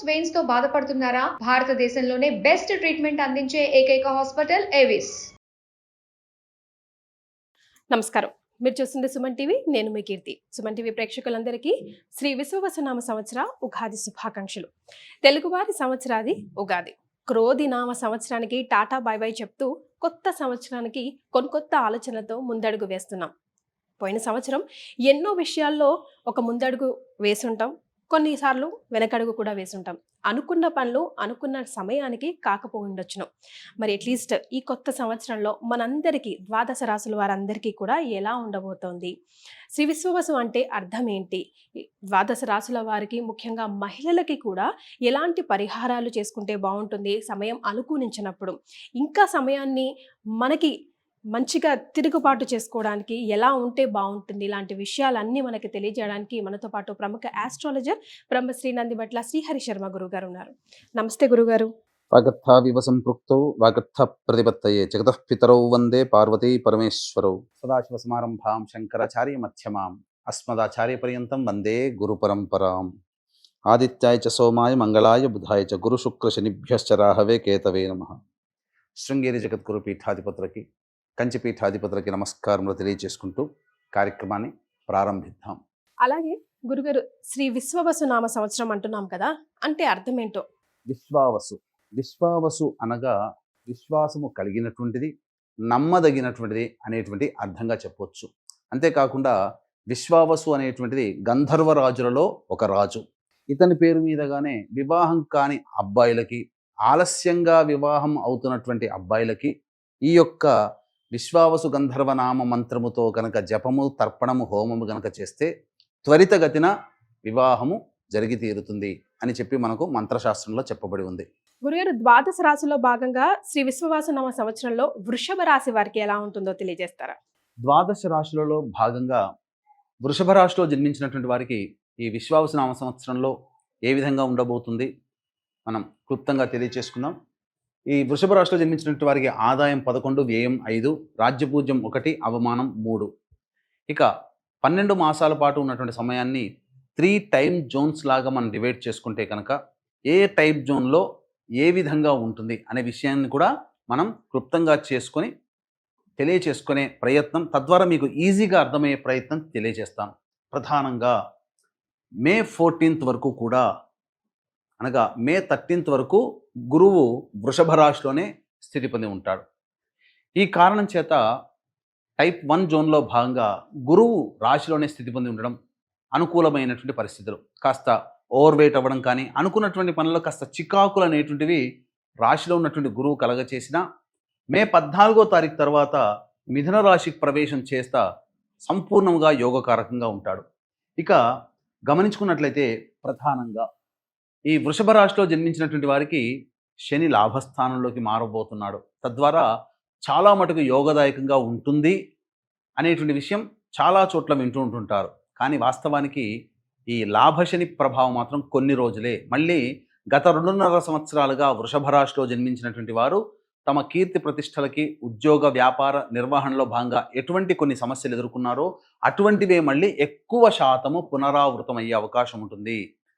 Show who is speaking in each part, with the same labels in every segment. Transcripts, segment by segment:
Speaker 1: Veins తో బాధపడుతున్నారా? భారతదేశంలోనే బెస్ట్ ట్రీట్మెంట్ అందించే ఏకైక హాస్పిటల్ ఏవిస్.
Speaker 2: నమస్కారం. మీరు చూస్తుంది సుమన్ టీవీ. నేను మీ కీర్తి. సుమన్ టీవీ ప్రేక్షకులందరికీ శ్రీ విశ్వవసునామ సంవత్సర ఉగాది శుభాకాంక్షలు. తెలుగువారి సంవత్సరాది ఉగాది. క్రోధి నామ సంవత్సరానికి టాటా బై బై చెప్తూ కొత్త సంవత్సరానికి కొత్త ఆలోచనలతో ముందడుగు వేస్తున్నాం. పోయిన సంవత్సరం ఎన్నో విషయాల్లో ఒక ముందడుగు వేసుంటాం, కొన్నిసార్లు వెనకడుగు కూడా వేసుంటాం. అనుకున్న పనులు అనుకున్న సమయానికి కాకపోయిండొచ్చును. మరి అట్లీస్ట్ ఈ కొత్త సంవత్సరంలో మనందరికీ ద్వాదశ రాశుల వారందరికీ కూడా ఎలా ఉండబోతోంది, శ్రీ విశ్వవసు అంటే అర్థం ఏంటి, ద్వాదశ రాశుల వారికి ముఖ్యంగా మహిళలకి కూడా ఎలాంటి పరిహారాలు చేసుకుంటే బాగుంటుంది, సమయం అనుకూలించినప్పుడు ఇంకా సమయాన్ని మనకి మంచిగా తిరుగుబాటు చేసుకోవడానికి ఎలా ఉంటే బాగుంటుంది, ఇలాంటి విషయాలన్నీ మనకి తెలియజేయడానికి మనతో పాటు ప్రముఖ ఆస్ట్రాలజర్ బ్రహ్మశ్రీ నందిబట్ల శ్రీహరి శర్మ గురుగారు ఉన్నారు. నమస్తే గురుగారు.
Speaker 3: వాగర్థావివ సంపృక్తౌ వాగర్థ ప్రతిపత్తయే జగతః పితరౌ వందే పార్వతీ పరమేశ్వరౌ. సదాశివ సమారంభాం శంకరాచార్య మధ్యమాం అస్మదాచార్య పర్యంతం వందే గురు పరంపరాం. ఆదిత్యాయ చ సోమాయ మంగళాయ బుధాయ చ గురు శుక్ర శనిభ్యశ్చ రాహవే కేతవే నమః. శృంగేరి జగద్గురు పీఠాధిపతులకి, కంచి పీఠాధిపతులకి నమస్కారములు తెలియజేసుకుంటూ కార్యక్రమాన్ని ప్రారంభిద్దాం.
Speaker 2: అలాగే గురుగారు, శ్రీ విశ్వవసు నామ సంవత్సరం అంటున్నాం కదా, అంటే అర్థం ఏంటో?
Speaker 3: విశ్వావసు, విశ్వావసు అనగా విశ్వాసము కలిగినటువంటిది, నమ్మదగినటువంటిది అనేటువంటి అర్థంగా చెప్పవచ్చు. అంతేకాకుండా విశ్వావసు అనేటువంటిది గంధర్వరాజులలో ఒక రాజు. ఇతని పేరు మీదగానే వివాహం కాని అబ్బాయిలకి, ఆలస్యంగా వివాహం అవుతున్నటువంటి అబ్బాయిలకి ఈ యొక్క విశ్వావసు గంధర్వనామ మంత్రముతో కనుక జపము, తర్పణము, హోమము కనుక చేస్తే త్వరితగతిన వివాహము జరిగి తీరుతుంది అని చెప్పి మనకు మంత్రశాస్త్రంలో చెప్పబడి ఉంది.
Speaker 2: గురుగారు, ద్వాదశ రాశిలో భాగంగా శ్రీ విశ్వవసు నామ సంవత్సరంలో వృషభ రాశి వారికి ఎలా ఉంటుందో తెలియజేస్తారా?
Speaker 3: ద్వాదశ రాశులలో భాగంగా వృషభ రాశిలో జన్మించినటువంటి వారికి ఈ విశ్వావసు నామ సంవత్సరంలో ఏ విధంగా ఉండబోతుంది మనం క్లుప్తంగా తెలియచేసుకుందాం. ఈ వృషభ రాశిలో జన్మించినటువంటి వారికి ఆదాయం 11, వ్యయం 5, రాజ్యపూజ్యం 1, అవమానం 3. ఇక 12 మాసాల పాటు ఉన్నటువంటి సమయాన్ని 3 టైమ్ జోన్స్ లాగా మనం డివైడ్ చేసుకుంటే కనుక ఏ టైప్ జోన్లో ఏ విధంగా ఉంటుంది అనే విషయాన్ని కూడా మనం క్లుప్తంగా చేసుకొని తెలియచేసుకునే ప్రయత్నం, తద్వారా మీకు ఈజీగా అర్థమయ్యే ప్రయత్నం తెలియజేస్తాను. ప్రధానంగా మే 14th వరకు కూడా, అనగా మే 13th వరకు గురువు వృషభ రాశిలోనే స్థితి పొంది ఉంటాడు. ఈ కారణం చేత టైప్ 1 జోన్లో భాగంగా గురువు రాశిలోనే స్థితి పొంది ఉండడం అనుకూలమైనటువంటి పరిస్థితులు. కాస్త ఓవర్ వెయిట్ అవ్వడం కానీ, అనుకున్నటువంటి పనుల్లో కాస్త చికాకులు అనేటువంటివి రాశిలో ఉన్నటువంటి గురువు కలగచేసిన మే 14వ తారీఖు తర్వాత మిథున రాశికి ప్రవేశం చేస్తా సంపూర్ణంగా యోగకారకంగా ఉంటాడు. ఇక గమనించుకున్నట్లయితే ప్రధానంగా ఈ వృషభ రాశిలో జన్మించినటువంటి వారికి శని లాభస్థానంలోకి మారబోతున్నాడు. తద్వారా చాలా మటుకు యోగదాయకంగా ఉంటుంది అనేటువంటి విషయం చాలా చోట్ల వింటూ ఉంటుంటారు. కానీ వాస్తవానికి ఈ లాభశని ప్రభావం మాత్రం కొన్ని రోజులే. మళ్ళీ గత 2.5 సంవత్సరాలుగా వృషభ రాశిలో జన్మించినటువంటి వారు తమ కీర్తి ప్రతిష్టలకి, ఉద్యోగ వ్యాపార నిర్వహణలో భాగంగా ఎటువంటి కొన్ని సమస్యలు ఎదుర్కొన్నారో అటువంటివే మళ్ళీ ఎక్కువ శాతము పునరావృతం అయ్యే అవకాశం ఉంటుంది.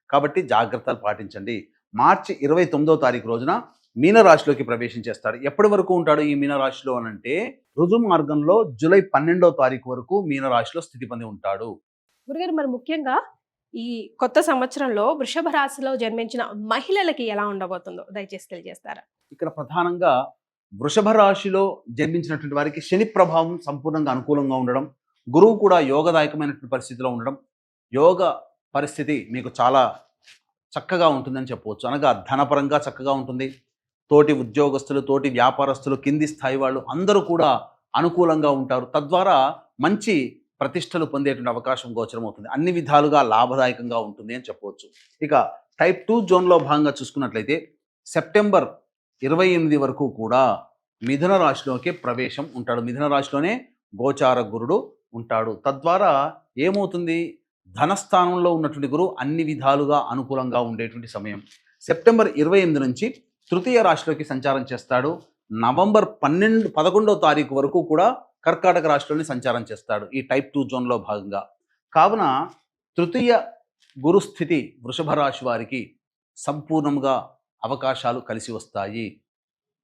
Speaker 3: కాబట్టి జాగ్రత్తలు పాటించండి. మార్చి 29వ తారీఖు రోజున మీనరాశిలోకి ప్రవేశించేస్తాడు. ఎప్పటి వరకు ఉంటాడు ఈ మీనరాశిలో అనంటే రుజు మార్గంలో జూలై 12వ తారీఖు వరకు మీనరాశిలో స్థితి పొంది ఉంటాడు.
Speaker 2: గురుగారు, మరి ముఖ్యంగా ఈ కొత్త సంవత్సరంలో వృషభ రాశిలో జన్మించిన మహిళలకి ఎలా ఉండబోతుందో దయచేసి తెలియజేస్తారా?
Speaker 3: ఇక్కడ ప్రధానంగా వృషభ రాశిలో జన్మించినటువంటి వారికి శని ప్రభావం సంపూర్ణంగా అనుకూలంగా ఉండడం, గురువు కూడా యోగదాయకమైనటువంటి పరిస్థితిలో ఉండడం, యోగ పరిస్థితి మీకు చాలా చక్కగా ఉంటుందని చెప్పవచ్చు. అనగా ధనపరంగా చక్కగా ఉంటుంది. తోటి ఉద్యోగస్తులు, తోటి వ్యాపారస్తులు, కింది స్థాయి వాళ్ళు అందరూ కూడా అనుకూలంగా ఉంటారు. తద్వారా మంచి ప్రతిష్టలు పొందేటువంటి అవకాశం గోచరమవుతుంది. అన్ని విధాలుగా లాభదాయకంగా ఉంటుంది అని చెప్పవచ్చు. ఇక టైప్ 2 జోన్లో భాగంగా చూసుకున్నట్లయితే సెప్టెంబర్ 28 వరకు కూడా మిథున రాశిలోకి ప్రవేశం ఉంటాడు. మిథున రాశిలోనే గోచార గురుడు ఉంటాడు. తద్వారా ఏమవుతుంది, ధనస్థానంలో ఉన్నటువంటి గురువు అన్ని విధాలుగా అనుకూలంగా ఉండేటువంటి సమయం. సెప్టెంబర్ 28 నుంచి తృతీయ రాశిలోకి సంచారం చేస్తాడు. నవంబర్ 11వ తారీఖు వరకు కూడా కర్కాటక రాశిలోనే సంచారం చేస్తాడు ఈ టైప్ 2 జోన్లో భాగంగా. కావున తృతీయ గురుస్థితి వృషభ రాశి వారికి సంపూర్ణంగా అవకాశాలు కలిసి వస్తాయి.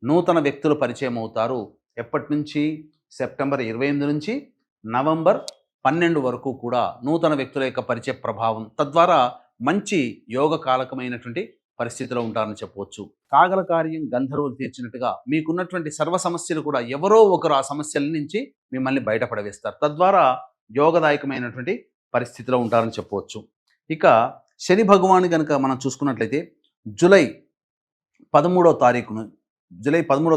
Speaker 3: నూతన వ్యక్తులు పరిచయం అవుతారు. ఎప్పటి నుంచి? సెప్టెంబర్ 28 నుంచి నవంబర్ 12 వరకు కూడా నూతన వ్యక్తుల యొక్క పరిచయ ప్రభావం, తద్వారా మంచి యోగకాలకమైనటువంటి పరిస్థితిలో ఉంటారని చెప్పవచ్చు. కాగల కార్యం గంధర్వులు తీర్చినట్టుగా మీకున్నటువంటి సర్వ సమస్యలు కూడా ఎవరో ఒకరు ఆ సమస్యల నుంచి మిమ్మల్ని బయటపడవేస్తారు. తద్వారా యోగదాయకమైనటువంటి పరిస్థితిలో ఉంటారని చెప్పవచ్చు. ఇక శని భగవాను కనుక మనం చూసుకున్నట్లయితే జూలై 13వ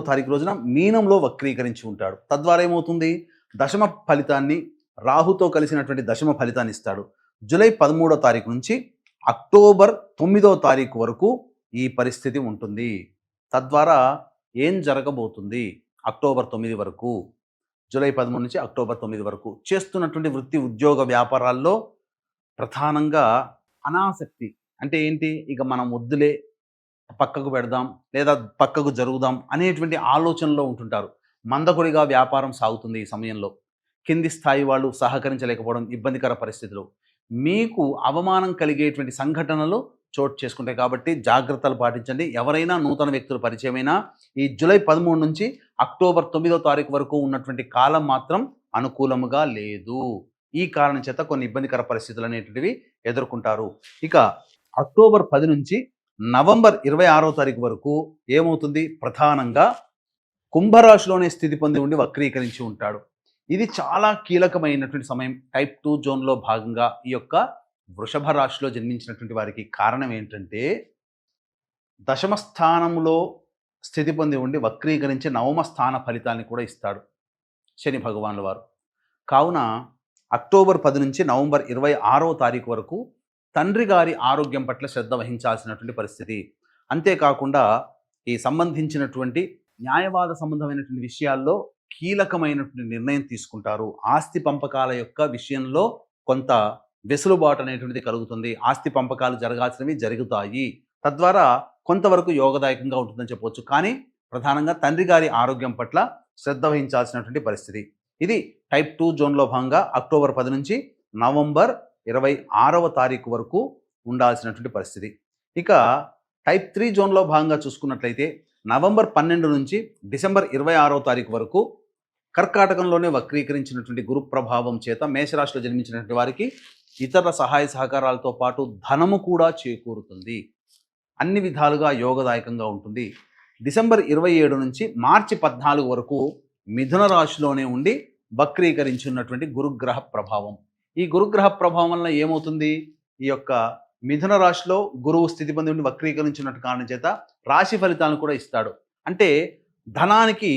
Speaker 3: తారీఖు రోజున మీనంలో వక్రీకరించి ఉంటాడు. తద్వారా ఏమవుతుంది? దశమ ఫలితాన్ని, రాహుతో కలిసినటువంటి దశమ ఫలితాన్ని ఇస్తాడు. జూలై 13వ తారీఖు నుంచి అక్టోబర్ 9వ తారీఖు వరకు ఈ పరిస్థితి ఉంటుంది. తద్వారా ఏం జరగబోతుంది? అక్టోబర్ 9 వరకు, జూలై 13 నుంచి అక్టోబర్ 9 వరకు చేస్తున్నటువంటి వృత్తి ఉద్యోగ వ్యాపారాల్లో ప్రధానంగా అనాసక్తి, అంటే ఏంటి, ఇక మనం వద్దులే, పక్కకు పెడదాం లేదా పక్కకు జరుగుదాం అనేటువంటి ఆలోచనలో ఉంటుంటారు. మందకొడిగా వ్యాపారం సాగుతుంది ఈ సమయంలో. కింది స్థాయి వాళ్ళు సహకరించలేకపోవడం, ఇబ్బందికర పరిస్థితులు, మీకు అవమానం కలిగేటువంటి సంఘటనలు చోటు చేసుకుంటాయి. కాబట్టి జాగ్రత్తలు పాటించండి. ఎవరైనా నూతన వ్యక్తులు పరిచయమైనా ఈ జూలై 13 నుంచి అక్టోబర్ 9వ తారీఖు వరకు ఉన్నటువంటి కాలం మాత్రం అనుకూలముగా లేదు. ఈ కారణం చేత కొన్ని ఇబ్బందికర పరిస్థితులు అనేటువంటివి ఎదుర్కొంటారు. ఇక అక్టోబర్ 10 నుంచి నవంబర్ 26వ తారీఖు వరకు ఏమవుతుంది? ప్రధానంగా కుంభరాశిలోనే స్థితి పొంది ఉండి వక్రీకరించి ఉంటాడు. ఇది చాలా కీలకమైనటువంటి సమయం. టైప్ 2 జోన్లో భాగంగా ఈ యొక్క వృషభ రాశిలో జన్మించినటువంటి వారికి కారణం ఏంటంటే, దశమ స్థానంలో స్థితి పొంది ఉండి వక్రీకరించి నవమ స్థాన ఫలితాన్ని కూడా ఇస్తాడు శని భగవానుల వారు. కావున అక్టోబర్ 10 నుంచి నవంబర్ 26వ తారీఖు వరకు తండ్రి గారి ఆరోగ్యం పట్ల శ్రద్ధ వహించాల్సినటువంటి పరిస్థితి. అంతేకాకుండా ఈ సంబంధించినటువంటి న్యాయవాద సంబంధమైనటువంటి విషయాల్లో కీలకమైనటువంటి నిర్ణయం తీసుకుంటారు. ఆస్తి పంపకాల యొక్క విషయంలో కొంత వెసులుబాటు అనేటువంటిది కలుగుతుంది. ఆస్తి పంపకాలు జరగాల్సినవి జరుగుతాయి. తద్వారా కొంతవరకు యోగదాయకంగా ఉంటుందని చెప్పవచ్చు. కానీ ప్రధానంగా తండ్రి గారి ఆరోగ్యం పట్ల శ్రద్ధ వహించాల్సినటువంటి పరిస్థితి. ఇది టైప్ 2 జోన్లో భాగంగా అక్టోబర్ 10 నుంచి నవంబర్ 26వ తారీఖు వరకు ఉండాల్సినటువంటి పరిస్థితి. ఇక టైప్ 3 జోన్లో భాగంగా చూసుకున్నట్లయితే నవంబర్ 12 నుంచి డిసెంబర్ 26వ తారీఖు వరకు కర్కాటకంలోనే వక్రీకరించినటువంటి గురు ప్రభావం చేత మేషరాశిలో జన్మించినటువంటి వారికి ఇతర సహాయ సహకారాలతో పాటు ధనము కూడా చేకూరుతుంది. అన్ని విధాలుగా యోగదాయకంగా ఉంటుంది. డిసెంబర్ 27 నుంచి మార్చి 14 వరకు మిథున రాశిలోనే ఉండి వక్రీకరించి ఉన్నటువంటి గురుగ్రహ ప్రభావం. ఈ గురుగ్రహ ప్రభావం వలన ఏమవుతుంది? ఈ యొక్క మిథున రాశిలో గురువు స్థితి పొంది ఉండి వక్రీకరించినట్టు కారణం చేత రాశి ఫలితాలను కూడా ఇస్తాడు. అంటే ధనానికి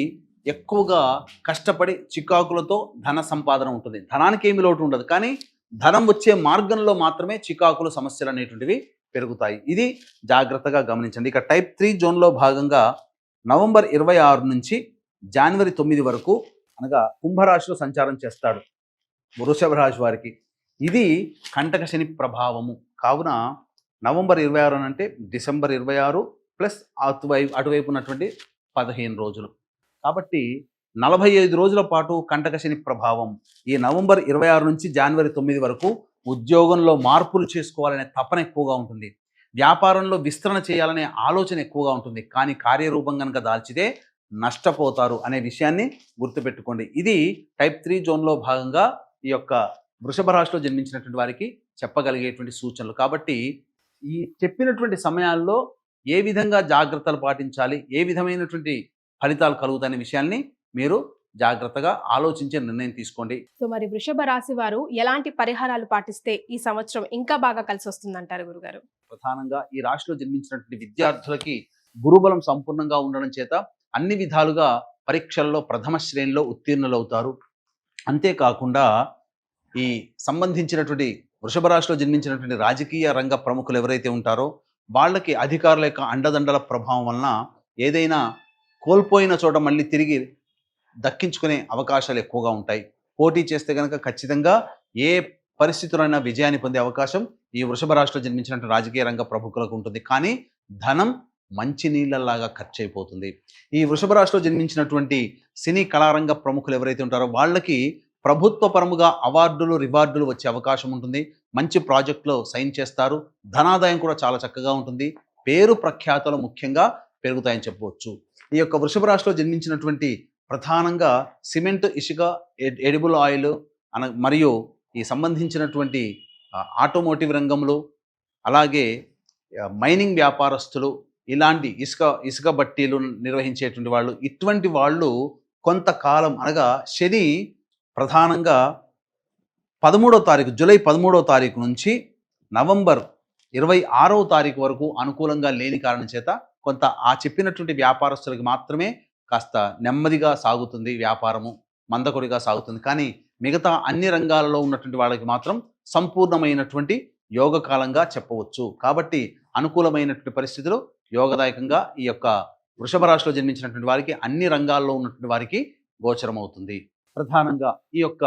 Speaker 3: ఎక్కువగా కష్టపడి చికాకులతో ధన సంపాదన ఉంటుంది. ధనానికి ఏమి లోటు ఉండదు, కానీ ధనం వచ్చే మార్గంలో మాత్రమే చికాకులు, సమస్యలు అనేటువంటివి పెరుగుతాయి. ఇది జాగ్రత్తగా గమనించండి. ఇక టైప్ 3 జోన్లో భాగంగా నవంబర్ 26 నుంచి జనవరి 9 వరకు అనగా కుంభరాశిలో సంచారం చేస్తాడు వృషభ రాశి వారికి. ఇది కంటక శని ప్రభావము. కావున నవంబర్ 26 అంటే డిసెంబర్ 26 ప్లస్ అటువైపు ఉన్నటువంటి 15 రోజులు. కాబట్టి 45 రోజుల పాటు కంటక శని ప్రభావం. ఈ నవంబర్ 26 నుంచి జనవరి 9 వరకు ఉద్యోగంలో మార్పులు చేసుకోవాలనే తపన ఎక్కువగా ఉంటుంది. వ్యాపారంలో విస్తరణ చేయాలనే ఆలోచన ఎక్కువగా ఉంటుంది. కానీ కార్యరూపం కనుక దాల్చితే నష్టపోతారు అనే విషయాన్ని గుర్తుపెట్టుకోండి. ఇది టైప్ 3 జోన్లో భాగంగా ఈ యొక్క వృషభ రాశిలో జన్మించినటువంటి వారికి చెప్పగలిగేటువంటి సూచనలు. కాబట్టి ఈ చెప్పినటువంటి సమయాల్లో ఏ విధంగా జాగ్రత్తలు పాటించాలి, ఏ విధమైనటువంటి ఫలితాలు కలుగుతాయనే విషయాన్ని మీరు జాగ్రత్తగా ఆలోచించే నిర్ణయం తీసుకోండి.
Speaker 2: సో మరి వృషభ రాశి వారు ఎలాంటి పరిహారాలు పాటిస్తే ఈ సంవత్సరం ఇంకా బాగా కలిసి వస్తుందంటారు గురుగారు?
Speaker 3: ప్రధానంగా ఈ రాశిలో జన్మించినటువంటి విద్యార్థులకి గురుబలం సంపూర్ణంగా ఉండడం చేత అన్ని విధాలుగా పరీక్షల్లో ప్రథమ శ్రేణిలో ఉత్తీర్ణులవుతారు. అంతేకాకుండా ఈ సంబంధించినటువంటి వృషభ రాశిలో జన్మించినటువంటి రాజకీయ రంగ ప్రముఖులు ఎవరైతే ఉంటారో వాళ్ళకి అధికారుల యొక్క అండదండల ప్రభావం వలన ఏదైనా కోల్పోయిన చోట మళ్ళీ తిరిగి దక్కించుకునే అవకాశాలు ఎక్కువగా ఉంటాయి. పోటీ చేస్తే కనుక ఖచ్చితంగా ఏ పరిస్థితులైనా విజయాన్ని పొందే అవకాశం ఈ వృషభ రాశిలో జన్మించినటువంటి రాజకీయ రంగ ప్రముఖులకు ఉంటుంది. కానీ ధనం మంచి నీళ్ళలాగా ఖర్చు అయిపోతుంది. ఈ వృషభ రాశిలో జన్మించినటువంటి సినీ కళారంగ ప్రముఖులు ఎవరైతే ఉంటారో వాళ్ళకి ప్రభుత్వ పరముగా అవార్డులు, రివార్డులు వచ్చే అవకాశం ఉంటుంది. మంచి ప్రాజెక్టులో సైన్ చేస్తారు. ధనాదాయం కూడా చాలా చక్కగా ఉంటుంది. పేరు ప్రఖ్యాతలు ముఖ్యంగా పెరుగుతాయని చెప్పవచ్చు. ఈ యొక్క వృషభ రాశిలో జన్మించినటువంటి ప్రధానంగా సిమెంట్, ఇసుక, ఎడిబుల్ ఆయిల్ మరియు ఈ సంబంధించినటువంటి ఆటోమోటివ్ రంగంలో, అలాగే మైనింగ్ వ్యాపారస్తులు, ఇలాంటి ఇసుక బట్టీలు నిర్వహించేటువంటి వాళ్ళు, ఇటువంటి వాళ్ళు కొంతకాలం అనగా శని ప్రధానంగా 13వ తారీఖు, జూలై 13వ తారీఖు నుంచి నవంబర్ 26వ తారీఖు వరకు అనుకూలంగా లేని కారణం చేత కొంత ఆ చెప్పినటువంటి వ్యాపారస్తులకి మాత్రమే కాస్త నెమ్మదిగా సాగుతుంది, వ్యాపారము మందకొడిగా సాగుతుంది. కానీ మిగతా అన్ని రంగాలలో ఉన్నటువంటి వాళ్ళకి మాత్రం సంపూర్ణమైనటువంటి యోగకాలంగా చెప్పవచ్చు. కాబట్టి అనుకూలమైనటువంటి పరిస్థితులు యోగదాయకంగా ఈ యొక్క వృషభ రాశిలో జన్మించినటువంటి వారికి అన్ని రంగాల్లో ఉన్నటువంటి వారికి గోచరమవుతుంది. ప్రధానంగా ఈ యొక్క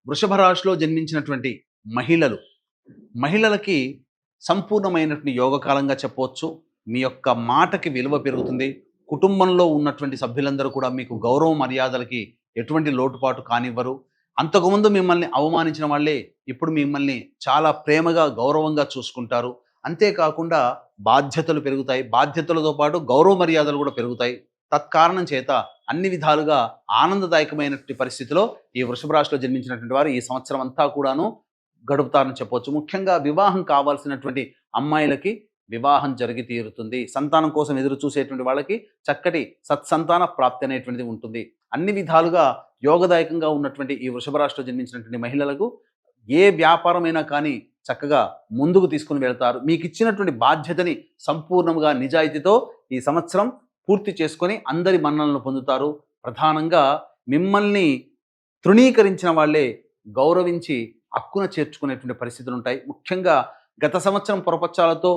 Speaker 3: వృషభ రాశిలో జన్మించినటువంటి మహిళలకి సంపూర్ణమైనటువంటి యోగకాలంగా చెప్పవచ్చు. మీ యొక్క మాటకి విలువ పెరుగుతుంది. కుటుంబంలో ఉన్నటువంటి సభ్యులందరూ కూడా మీకు గౌరవ మర్యాదలకి ఎటువంటి లోటుపాటు కానివ్వరు. అంతకుముందు మిమ్మల్ని అవమానించిన వాళ్ళే ఇప్పుడు మిమ్మల్ని చాలా ప్రేమగా, గౌరవంగా చూసుకుంటారు. అంతేకాకుండా బాధ్యతలు పెరుగుతాయి. బాధ్యతలతో పాటు గౌరవ మర్యాదలు కూడా పెరుగుతాయి. తత్కారణం చేత అన్ని విధాలుగా ఆనందదాయకమైనటువంటి పరిస్థితిలో ఈ వృషభ రాశిలో జన్మించినటువంటి వారు ఈ సంవత్సరం అంతా కూడాను గడుపుతారని చెప్పవచ్చు. ముఖ్యంగా వివాహం కావాల్సినటువంటి అమ్మాయిలకి వివాహం జరిగి తీరుతుంది. సంతానం కోసం ఎదురు చూసేటువంటి వాళ్ళకి చక్కటి సత్సంతాన ప్రాప్తి అనేటువంటిది ఉంటుంది. అన్ని విధాలుగా యోగదాయకంగా ఉన్నటువంటి ఈ వృషభ రాశిలో జన్మించినటువంటి మహిళలకు ఏ వ్యాపారమైనా కానీ చక్కగా ముందుకు తీసుకుని వెళ్తారు. మీకు ఇచ్చినటువంటి బాధ్యతని సంపూర్ణంగా నిజాయితీతో ఈ సంవత్సరం పూర్తి చేసుకొని అందరి మన్ననలను పొందుతారు. ప్రధానంగా మిమ్మల్ని తృణీకరించిన వాళ్ళే గౌరవించి హక్కున చేర్చుకునేటువంటి పరిస్థితులు ఉంటాయి. ముఖ్యంగా గత సంవత్సరం పొరపచ్చాలతో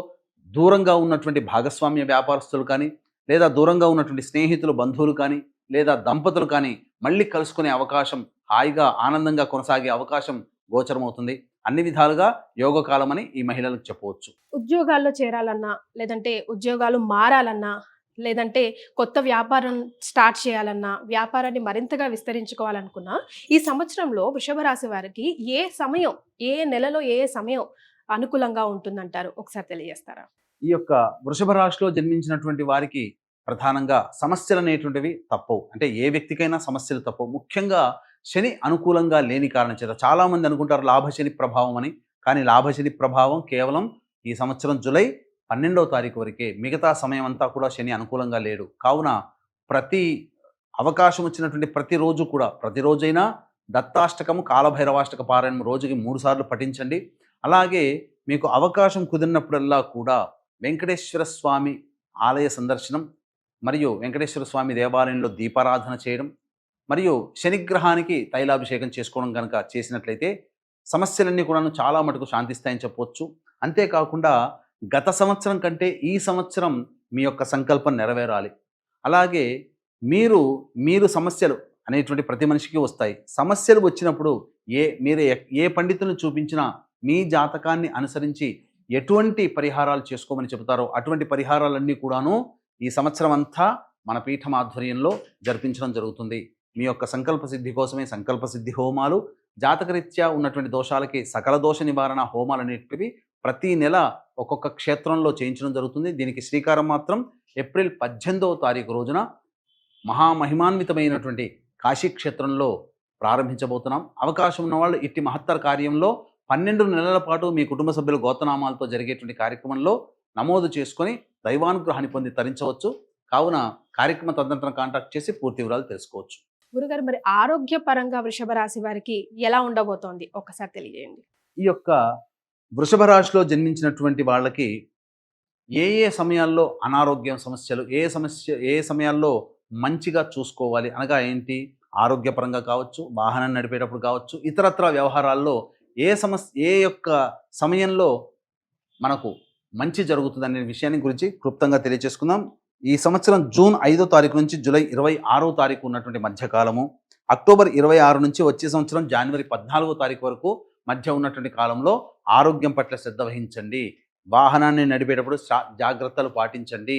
Speaker 3: దూరంగా ఉన్నటువంటి భాగస్వామ్య వ్యాపారస్తులు కానీ, లేదా దూరంగా ఉన్నటువంటి స్నేహితులు, బంధువులు కానీ, లేదా దంపతులు కానీ మళ్ళీ కలుసుకునే అవకాశం, హాయిగా ఆనందంగా కొనసాగే అవకాశం గోచరమవుతుంది. అన్ని విధాలుగా యోగకాలమని ఈ మహిళలకు చెప్పవచ్చు.
Speaker 2: ఉద్యోగాల్లో చేరాలన్నా, లేదంటే ఉద్యోగాలు మారాలన్నా, లేదంటే కొత్త వ్యాపారం స్టార్ట్ చేయాలన్నా, వ్యాపారాన్ని మరింతగా విస్తరించుకోవాలనుకున్నా, ఈ సంవత్సరంలో వృషభ రాశి వారికి ఏ సమయం, ఏ నెలలో ఏ సమయం అనుకూలంగా ఉంటుందంటారు? ఒకసారి తెలియజేస్తారా?
Speaker 3: ఈ యొక్క వృషభ రాశిలో జన్మించినటువంటి వారికి ప్రధానంగా సమస్యలు అనేటువంటివి తప్పవు. అంటే ఏ వ్యక్తికైనా సమస్యలు తప్పవు. ముఖ్యంగా శని అనుకూలంగా లేని కారణం చేత చాలామంది అనుకుంటారు లాభశని ప్రభావం అని. కానీ లాభశని ప్రభావం కేవలం ఈ సంవత్సరం జూలై 12వ తారీఖు వరకే. మిగతా సమయం అంతా కూడా శని అనుకూలంగా లేడు. కావున ప్రతి అవకాశం వచ్చినటువంటి ప్రతిరోజు కూడా, ప్రతిరోజైనా దత్తాష్టకము, కాలభైరవాష్టక పారాయణం రోజుకి 3 సార్లు పఠించండి. అలాగే మీకు అవకాశం కుదిరినప్పుడల్లా కూడా వెంకటేశ్వర స్వామి ఆలయ సందర్శనం మరియు వెంకటేశ్వర స్వామి దేవాలయంలో దీపారాధన చేయడం మరియు శనిగ్రహానికి తైలాభిషేకం చేసుకోవడం కనుక చేసినట్లయితే సమస్యలన్నీ కూడా చాలా మటుకు శాంతిస్తాయని చెప్పవచ్చు. అంతేకాకుండా గత సంవత్సరం కంటే ఈ సంవత్సరం మీ యొక్క సంకల్పం నెరవేరాలి. అలాగే మీరు సమస్యలు అనేటువంటి ప్రతి మనిషికి వస్తాయి. సమస్యలు వచ్చినప్పుడు మీరు ఏ పండితులను చూపించినా మీ జాతకాన్ని అనుసరించి ఎటువంటి పరిహారాలు చేసుకోమని చెబుతారో అటువంటి పరిహారాలన్నీ కూడాను ఈ సంవత్సరం అంతా మన పీఠం ఆధ్వర్యంలో జరిపించడం జరుగుతుంది. మీ యొక్క సంకల్ప సిద్ధి కోసమే సంకల్ప సిద్ధి హోమాలు, జాతకరీత్యా ఉన్నటువంటి దోషాలకి సకల దోష నివారణ హోమాలు అనేటివి ప్రతి నెల ఒక్కొక్క క్షేత్రంలో చేయించడం జరుగుతుంది. దీనికి శ్రీకారం మాత్రం ఏప్రిల్ 18వ తారీఖు రోజున మహామహిమాన్వితమైనటువంటి కాశీక్షేత్రంలో ప్రారంభించబోతున్నాం. అవకాశం ఉన్నవాళ్ళు ఇట్టి మహత్తర కార్యంలో 12 నెలల పాటు మీ కుటుంబ సభ్యుల గోత్రనామాలతో జరిగేటువంటి కార్యక్రమంలో నమోదు చేసుకొని దైవానుగ్రహాన్ని పొంది తరించవచ్చు. కావున కార్యక్రమ తదనంతరం కాంటాక్ట్ చేసి పూర్తి వివరాలు తెలుసుకోవచ్చు.
Speaker 2: గురుగారు, మరి ఆరోగ్యపరంగా వృషభ రాశి వారికి ఎలా ఉండబోతోంది ఒకసారి తెలియజేయండి.
Speaker 3: ఈ యొక్క వృషభ రాశిలో జన్మించినటువంటి వాళ్ళకి ఏ సమయాల్లో అనారోగ్యం సమస్యలు, ఏ సమయాల్లో మంచిగా చూసుకోవాలి అనగా ఏంటి, ఆరోగ్యపరంగా కావచ్చు, వాహనం నడిపేటప్పుడు కావచ్చు, ఇతరత్ర వ్యవహారాల్లో ఏ యొక్క సమయంలో మనకు మంచి జరుగుతుంది అనే విషయాన్ని గురించి క్లుప్తంగా తెలియజేసుకుందాం. ఈ సంవత్సరం జూన్ 5వ తారీఖు నుంచి జూలై 26వ తారీఖు ఉన్నటువంటి మధ్యకాలము, అక్టోబర్ 26 నుంచి వచ్చే సంవత్సరం జనవరి 14వ తారీఖు వరకు మధ్య ఉన్నటువంటి కాలంలో ఆరోగ్యం పట్ల శ్రద్ధ వహించండి. వాహనాన్ని నడిపేటప్పుడు జాగ్రత్తలు పాటించండి.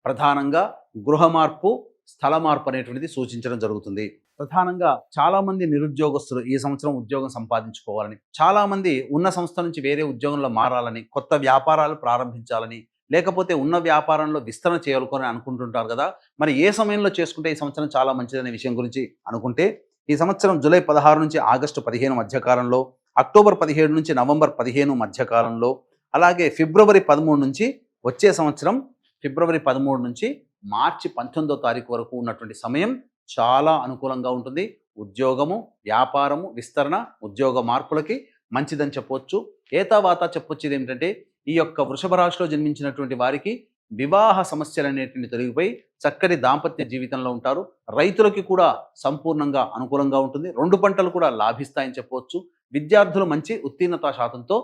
Speaker 3: ప్రధానంగా గృహ మార్పు, స్థల మార్పు అనేటువంటిది సూచించడం జరుగుతుంది. ప్రధానంగా చాలామంది నిరుద్యోగస్తులు ఈ సంవత్సరం ఉద్యోగం సంపాదించుకోవాలని, చాలామంది ఉన్న సంస్థ నుంచి వేరే ఉద్యోగంలో మారాలని, కొత్త వ్యాపారాలు ప్రారంభించాలని, లేకపోతే ఉన్న వ్యాపారంలో విస్తరణ చేయాలని అనుకుంటుంటారు కదా. మరి ఏ సమయంలో చేసుకుంటే ఈ సంవత్సరం చాలా మంచిదనే విషయం గురించి అనుకుంటే, ఈ సంవత్సరం జూలై 16 నుంచి ఆగస్టు 15 మధ్యకాలంలో, అక్టోబర్ 17 నుంచి నవంబర్ 15 మధ్యకాలంలో, అలాగే ఫిబ్రవరి 13 నుంచి వచ్చే సంవత్సరం ఫిబ్రవరి 13 నుంచి మార్చి 19వ తారీఖు వరకు ఉన్నటువంటి సమయం చాలా అనుకూలంగా ఉంటుంది. ఉద్యోగము, వ్యాపారము, విస్తరణ, ఉద్యోగ మార్పులకి మంచిదని చెప్పవచ్చు. ఏతావాత చెప్పొచ్చేది ఏమిటంటే, ఈ యొక్క వృషభ రాశిలో జన్మించినటువంటి వారికి వివాహ సమస్యలు అనేటువంటి తొలగిపోయి చక్కటి దాంపత్య జీవితంలో ఉంటారు. రైతులకి కూడా సంపూర్ణంగా అనుకూలంగా ఉంటుంది. 2 పంటలు కూడా లాభిస్తాయని చెప్పవచ్చు. విద్యార్థులు మంచి ఉత్తీర్ణతా శాతంతో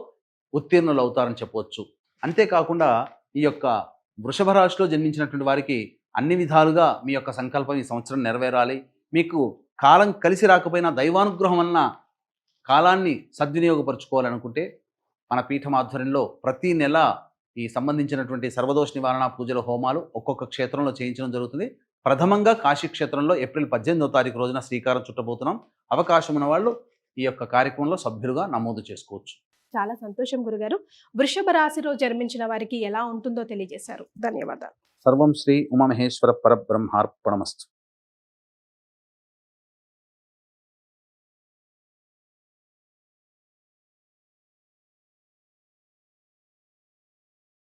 Speaker 3: ఉత్తీర్ణులు అవుతారని చెప్పవచ్చు. అంతేకాకుండా ఈ యొక్క వృషభ రాశిలో జన్మించినటువంటి వారికి అన్ని విధాలుగా మీ యొక్క సంకల్పం ఈ సంవత్సరం నెరవేరాలి. మీకు కాలం కలిసి రాకపోయినా దైవానుగ్రహం వలన కాలాన్ని సద్వినియోగపరుచుకోవాలనుకుంటే మన పీఠం ఆధ్వర్యంలో ప్రతి నెల ఈ సంబంధించినటువంటి సర్వదోష నివారణ పూజల హోమాలు ఒక్కొక్క క్షేత్రంలో చేయించడం జరుగుతుంది. ప్రథమంగా కాశీ క్షేత్రంలో ఏప్రిల్ 18వ తారీఖు రోజున శ్రీకారం చుట్టబోతున్నాం. అవకాశం ఉన్న వాళ్ళు ఈ యొక్క కార్యక్రమంలో సభ్యులుగా నమోదు చేసుకోవచ్చు.
Speaker 2: చాలా సంతోషం గురుగారు. వృషభ రాశిలో జన్మించిన వారికి ఎలా ఉంటుందో తెలియజేశారు. ధన్యవాదాలు.
Speaker 3: సర్వం శ్రీ ఉమామహేశ్వర పరబ్రహ్మార్పణమస్తు.